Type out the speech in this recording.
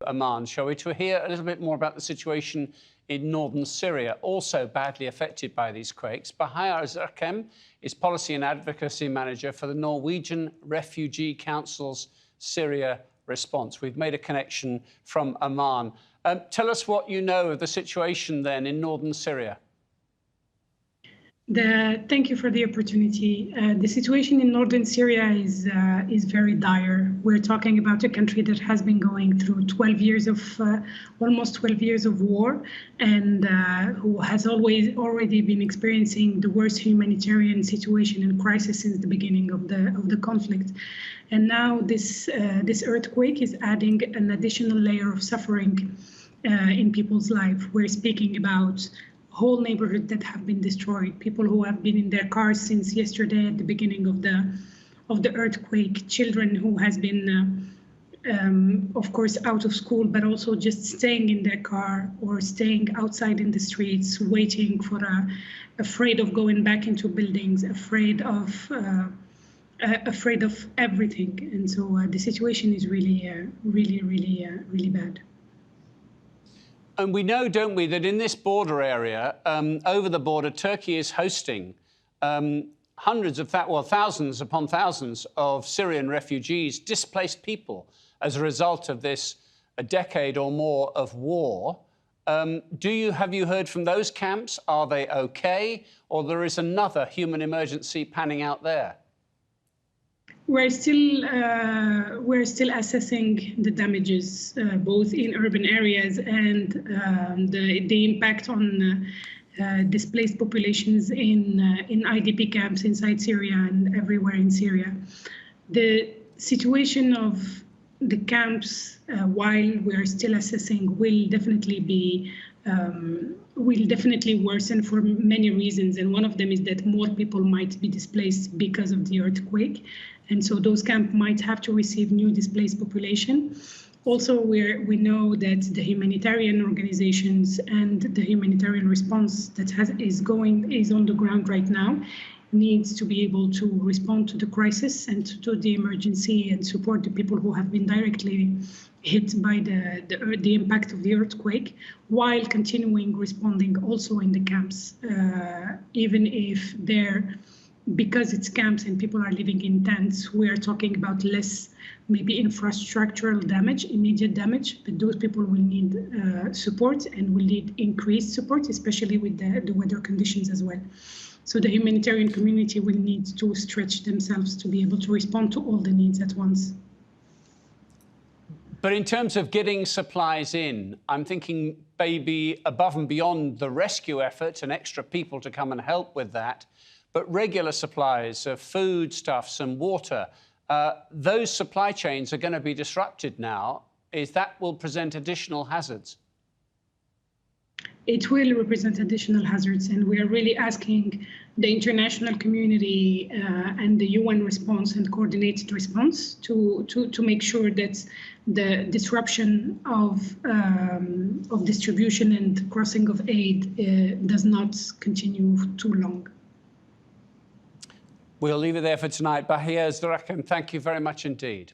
Amman, shall we, to hear a little bit more about the situation in northern Syria, also badly affected by these quakes. Bahia Zrikem is Policy and Advocacy Manager for the Norwegian Refugee Council's Syria response. We've made a connection from Amman. Tell us what you know of the situation then in northern Syria. Thank you for the opportunity. The situation in northern Syria is very dire. We're talking about a country that has been going through 12 years of almost 12 years of war, and who has already been experiencing the worst humanitarian situation and crisis since the beginning of the conflict. And now this earthquake is adding an additional layer of suffering in people's life. We're speaking about whole neighborhoods that have been destroyed, people who have been in their cars since yesterday at the beginning of the earthquake, children who has been, of course, out of school, but also just staying in their car or staying outside in the streets, waiting for afraid of going back into buildings, afraid of everything. And so the situation is really bad. And we know, don't we, that in this border area, over the border, Turkey is hosting thousands upon thousands of Syrian refugees, displaced people, as a result of this a decade or more of war. Have you heard from those camps? Are they okay? Or there is another human emergency panning out there? We're still assessing the damages, both in urban areas and the impact on displaced populations in IDP camps inside Syria and everywhere in Syria. The situation of the camps, while we're still assessing, will definitely worsen for many reasons, and one of them is that more people might be displaced because of the earthquake. And so those camps might have to receive new displaced population. Also, we know that the humanitarian organizations and the humanitarian response that is on the ground right now needs to be able to respond to the crisis and to the emergency and support the people who have been directly hit by the impact of the earthquake, while continuing responding also in the camps, even if because it's camps and people are living in tents, we are talking about less maybe infrastructural damage, immediate damage, but those people will need support and will need increased support, especially with the weather conditions as well. So the humanitarian community will need to stretch themselves to be able to respond to all the needs at once. But in terms of getting supplies in, I'm thinking maybe above and beyond the rescue efforts and extra people to come and help with that, but regular supplies of foodstuffs and water, those supply chains are going to be disrupted now. That will present additional hazards? It will represent additional hazards, and we are really asking the international community and the UN response and coordinated response to make sure that the disruption of distribution and crossing of aid does not continue too long. We'll leave it there for tonight. Bahia Zrikem, thank you very much indeed.